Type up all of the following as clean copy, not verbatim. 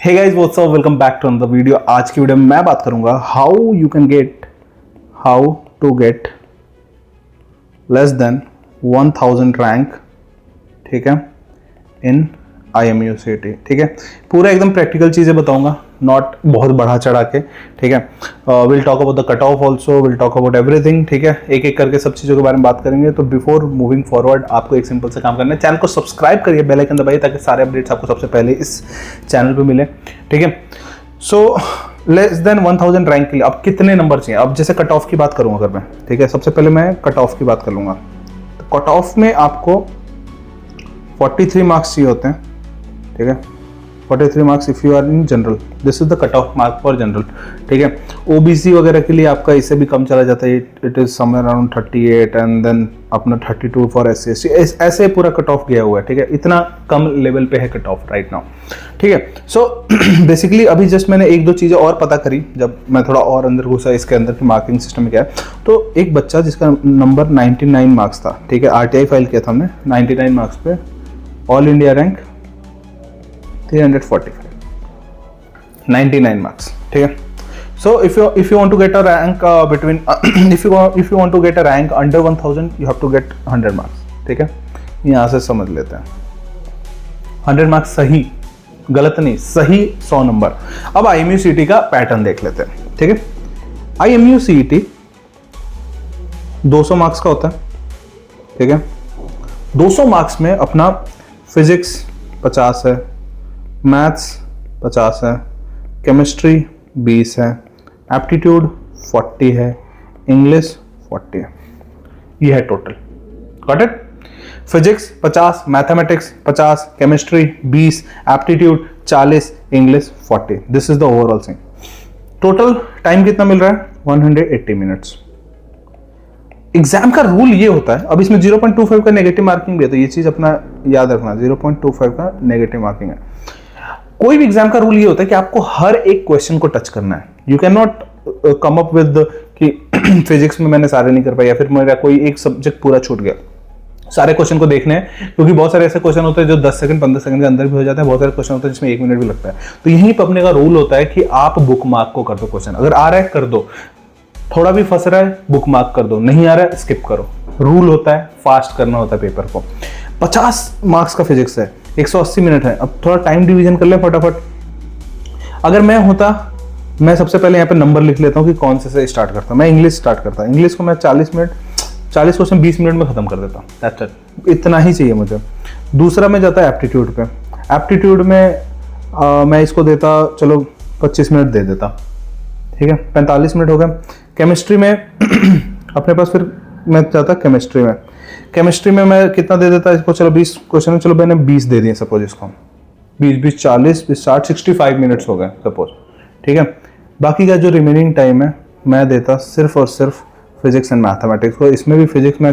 Hey guys what's up, welcome back to another video. आज की video में मैं बात करूंगा how to get less than 1000 rank, ठीक है, इन IMU CET। ठीक है, पूरा एकदम प्रैक्टिकल चीज़ें बताऊंगा, नॉट बहुत बढ़ा चढ़ा के। ठीक है, will talk about the cut of also, will talk about everything. ठीक है, एक एक करके सब चीज़ों के बारे में बात करेंगे। तो बिफोर मूविंग फॉरवर्ड आपको एक सिंपल से काम करना है, चैनल को सब्सक्राइब करिए, बेल आइकन दबाइए ताकि सारे अपडेट्स आपको सबसे पहले इस चैनल पर मिले। ठीक है, सो लेस देन 1000 रैंक के लिए अब कितने नंबर चाहिए। अब जैसे कट ऑफ की बात करूँ अगर मैं, ठीक है, सबसे पहले मैं कट ऑफ की बात कर लूँगा। तो कट ऑफ में आपको 43 मार्क्स चाहिए होते हैं। ठीक है, 43 marks if you are in general, this is the cut off mark for general. ठीक है, OBC वगैरह के लिए आपका इससे भी कम चला जाता है, it is somewhere around 38 and then अपना 32 फॉर SC ST, ऐसे पूरा कट ऑफ गया हुआ है। ठीक है, इतना कम लेवल पे है कट ऑफ राइट नाउ। ठीक है, सो बेसिकली अभी जस्ट मैंने एक दो चीज़ें और पता करी जब मैं थोड़ा और अंदर घुसा इसके अंदर की मार्किंग सिस्टम में क्या है। तो एक बच्चा जिसका नंबर 99 मार्क्स था, ठीक है, RTI फाइल किया था हमने 99 मार्क्स पे, ऑल इंडिया रैंक 345, 99 मार्क्स। ठीक है, so if you want to get a rank between if you want to get a rank under 1000 you have to get 100 marks। ठीक है, यहाँ से समझ लेते हैं 100 मार्क्स सही, गलत नहीं, सही 100 नंबर। अब IMU CET का पैटर्न देख लेते हैं। ठीक है, IMU CET 200 मार्क्स का होता है। ठीक है, 200 मार्क्स में अपना फिजिक्स 50 है, मैथ्स 50 है, केमिस्ट्री 20 है, एप्टीट्यूड 40 है, इंग्लिश 40 है। ये है total. Got it? Physics 50, mathematics 50, chemistry 20, aptitude 40, English 40। This is the overall thing. Total time कितना मिल रहा है? 180 मिनट्स। एग्जाम का रूल ये होता है, अब इसमें 0.25 का नेगेटिव मार्किंग भी है, तो ये चीज अपना याद रखना, 0.25 का नेगेटिव मार्किंग है। कोई भी एग्जाम का रूल ये होता है कि आपको हर एक क्वेश्चन को टच करना है। You can not come up with कि फिजिक्स में मैंने सारे नहीं कर पाया, या फिर मेरा कोई एक सब्जेक्ट पूरा छूट गया। सारे क्वेश्चन को देखने हैं, क्योंकि बहुत सारे ऐसे क्वेश्चन होते हैं जो 10 सेकंड 15 सेकंड के अंदर भी हो जाते हैं, बहुत सारे क्वेश्चन होते हैं जिसमें 1 मिनट भी लगता है। तो यहीं पर अपने का रूल होता है कि आप बुक मार्क को कर दो। क्वेश्चन अगर आ रहा है कर दो, थोड़ा भी फंस रहा है बुक मार्क कर दो, नहीं आ रहा है स्किप करो। रूल होता है, फास्ट करना होता है पेपर को। 50 मार्क्स का फिजिक्स है, 180 मिनट है। अब थोड़ा टाइम डिवीजन कर ले फटाफट। अगर मैं होता, मैं सबसे पहले यहाँ पे नंबर लिख लेता हूँ कि कौन से स्टार्ट करता हूँ। मैं इंग्लिश स्टार्ट करता हूँ। इंग्लिश को मैं 40 क्वेश्चन 20 मिनट में खत्म कर देता हूँ। दैट्स इट, इतना ही चाहिए मुझे। दूसरा में जाता है एप्टीट्यूड पे। एप्टीट्यूड में मैं इसको देता, चलो 25 मिनट दे देता। ठीक है, 45 मिनट हो गए। केमिस्ट्री में अपने पास फिर मैं जाता केमिस्ट्री में। केमिस्ट्री में मैं कितना दे देता इसको, चलो 20 क्वेश्चन, चलो मैंने 20 दे दिए सपोज इसको। 20 40 60 65 मिनट्स हो गए सपोज। ठीक है, बाकी का जो रिमेनिंग टाइम है मैं देता सिर्फ और सिर्फ फिजिक्स एंड मैथमेटिक्स को। इसमें भी फिजिक्स में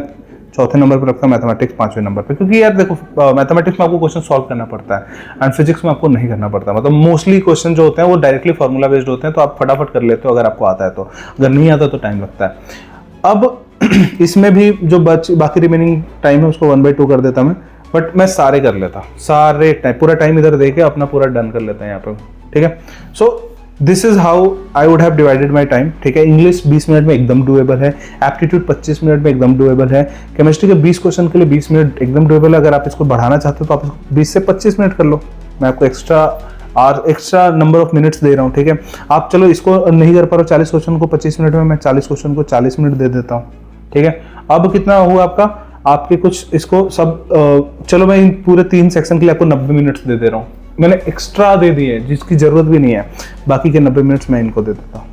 चौथे नंबर पर रखता, मैथमेटिक्स 5वें नंबर पे, क्योंकि यार देखो मैथमेटिक्स में आपको क्वेश्चन सॉल्व करना पड़ता है एंड फिजिक्स में आपको नहीं करना पड़ता। मतलब मोस्टली क्वेश्चन जो होते हैं वो डायरेक्टली फॉर्मूला बेस्ड होते हैं, तो आप फटाफट कर लेते हो अगर आपको आता है तो। अगर नहीं आता तो टाइम लगता है। अब इसमें भी जो बाकी रिमेनिंग टाइम है उसको 1/2 कर देता मैं, बट मैं सारे कर लेता, सारे टाइम, पूरा टाइम इधर दे के अपना पूरा डन कर लेता है यहाँ पे। ठीक है, so this is how I would have divided my time. ठीक है, इंग्लिश 20 मिनट में एकदम डुएबल है, एप्टीट्यूड 25 मिनट में एकदम डुएबल है, केमिस्ट्री के 20 क्वेश्चन के लिए 20 मिनट एकदम डुएबल है। अगर आप इसको बढ़ाना चाहते हो तो आप इसको 20 से 25 मिनट कर लो, मैं आपको एक्स्ट्रा नंबर ऑफ मिनट्स दे रहा हूँ। ठीक है, आप चलो इसको नहीं कर पा रहे हो 40 क्वेश्चन को 25 मिनट में, मैं 40 क्वेश्चन को 40 मिनट दे देता हूँ। ठीक है, अब कितना हुआ आपका, आपके कुछ इसको सब चलो मैं इन पूरे 3 सेक्शन के लिए आपको 90 मिनट्स दे रहा हूँ। मैंने एक्स्ट्रा दे दिए जिसकी जरूरत भी नहीं है, बाकी के 90 मिनट्स मैं इनको दे देता हूँ।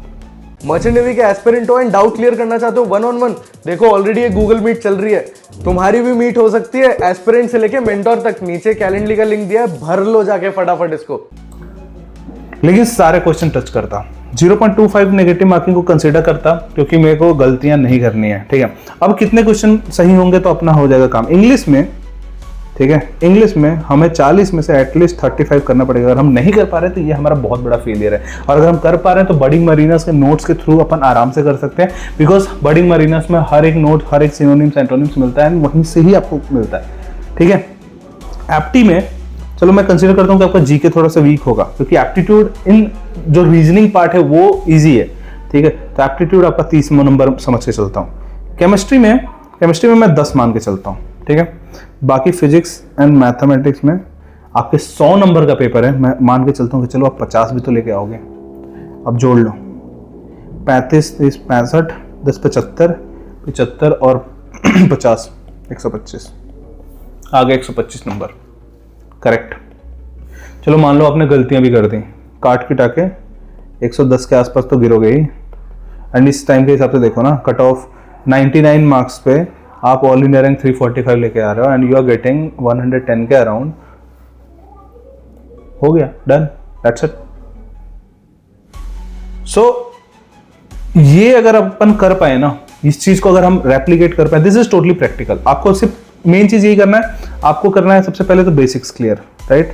मर्चेंट नेवी के एस्पिरेंट हो एंड डाउट क्लियर करना चाहते हो 1-on-1, देखो ऑलरेडी ये गूगल मीट चल रही है, तुम्हारी भी मीट हो सकती है। एस्पिरेंट से लेके मेंटोर तक, नीचे कैलेंडर का लिंक दिया है, भर लो जाके फटाफट इसको। लेकिन सारे क्वेश्चन टच करता, 0.25 नेगेटिव मार्किंग को कंसीडर करता, क्योंकि मेरे को गलतियां नहीं करनी है। ठीक है, अब कितने क्वेश्चन सही होंगे तो अपना हो जाएगा काम। इंग्लिश में, ठीक है, इंग्लिश में हमें 40 में से एटलीस्ट 35 करना पड़ेगा। अगर हम नहीं कर पा रहे तो ये हमारा बहुत बड़ा फेलियर है। और अगर हम कर पा रहे हैं तो बर्डिंग मरीनस के नोट्स के थ्रू अपन आराम से कर सकते हैं, बिकॉज बर्डिंग मरीनस में हर एक नोट, हर एक सिनोनिम्स एंटोनिम्स मिलता है, वहीं से ही आपको मिलता है। ठीक है, एप्टी में चलो मैं कंसीडर करता हूँ कि आपका जीके थोड़ा सा वीक होगा, क्योंकि एप्टीट्यूड इन जो रीजनिंग पार्ट है वो इजी है, ठीक है। तो एप्टीट्यूड आपका 30 नंबर समझ के चलता हूँ। केमिस्ट्री में मैं 10 मान के चलता हूँ, ठीक है। बाकी फिजिक्स एंड मैथमेटिक्स में आपके 100 नंबर का पेपर है, मैं मान के चलता हूँ कि चलो आप 50 भी तो लेके आओगे। अब जोड़ लो, 35 30 65 10 75 और 50 125, आगे 125 नंबर करेक्ट। चलो मान लो आपने गलतियां भी कर दी, काट के टाके 110 के आसपास तो गिरोगे ही। एंड इस टाइम के हिसाब से देखो ना, कट ऑफ 99 मार्क्स पे आप ऑल इंडिया रैंक 345 लेके आ रहे हो एंड यू आर गेटिंग 110 के अराउंड। हो गया, डन, दैट्स इट। सो ये अगर अपन कर पाए ना, इस चीज को अगर हम रेप्लिकेट कर पाए, दिस इज टोटली प्रैक्टिकल। आपको सिर्फ मेन चीज यही करना है, आपको करना है सबसे पहले तो बेसिक्स क्लियर, राइट।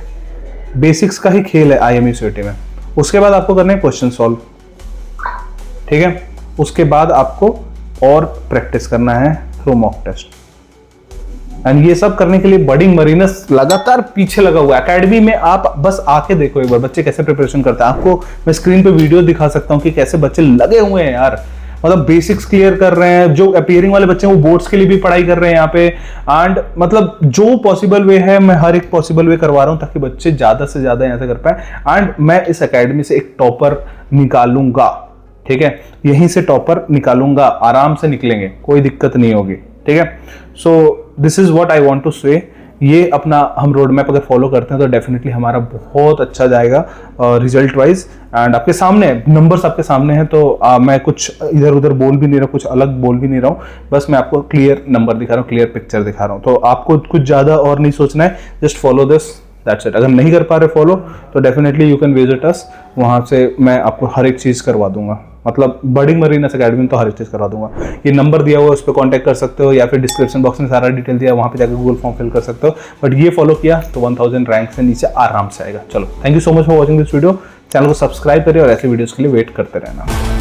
बेसिक्स का ही खेल है IME CET में। उसके बाद आपको करना है क्वेश्चन सॉल्व, ठीक है। उसके बाद आपको और प्रैक्टिस करना है थ्रू मॉक टेस्ट। एंड ये सब करने के लिए बडिंग मरीनस लगातार पीछे लगा हुआ है। एकेडमी में आप बस आके देखो एक बार बच्चे कैसे प्रिपरेशन करते हैं। आपको मैं स्क्रीन पे वीडियो दिखा सकता हूँ कि कैसे बच्चे लगे हुए हैं यार, मतलब बेसिक्स क्लियर कर रहे हैं। जो अपीयरिंग वाले बच्चे हैं वो बोर्ड्स के लिए भी पढ़ाई कर रहे हैं यहाँ पे। एंड मतलब जो पॉसिबल वे है मैं हर एक पॉसिबल वे करवा रहा हूँ ताकि बच्चे ज्यादा से ज्यादा यहाँ से कर पाए। एंड मैं इस एकेडमी से एक टॉपर निकालूंगा, ठीक है। यहीं से टॉपर निकालूंगा, आराम से निकलेंगे, कोई दिक्कत नहीं होगी, ठीक है। So this is what I want to say. ये अपना हम रोड मैप अगर फॉलो करते हैं तो डेफिनेटली हमारा बहुत अच्छा जाएगा रिजल्ट वाइज। एंड आपके सामने नंबर्स आपके सामने हैं, तो मैं कुछ इधर उधर बोल भी नहीं रहा, कुछ अलग बोल भी नहीं रहा हूँ, बस मैं आपको क्लियर नंबर दिखा रहा हूँ, क्लियर पिक्चर दिखा रहा हूँ। तो आपको कुछ ज़्यादा और नहीं सोचना है, just follow this, that's it. अगर नहीं कर पा रहे फॉलो तो definitely you can visit us, वहाँ से मैं आपको हर एक चीज़ करवा दूंगा। मतलब बडिंग मरीनस एकेडमी में तो हर एक चीज़ करवा दूंगा। ये नंबर दिया हुआ है, उस पर कॉन्टैक्ट कर सकते हो, या फिर डिस्क्रिप्शन बॉक्स में सारा डिटेल दिया है, वहाँ पे जाकर गूगल फॉर्म फिल कर सकते हो। बट ये फॉलो किया तो 1000 रैंक से नीचे आराम से आएगा। चलो, thank you so much for watching this video. Channel को सब्सक्राइब करिए और ऐसे वीडियोज़ के लिए वेट करते रहना।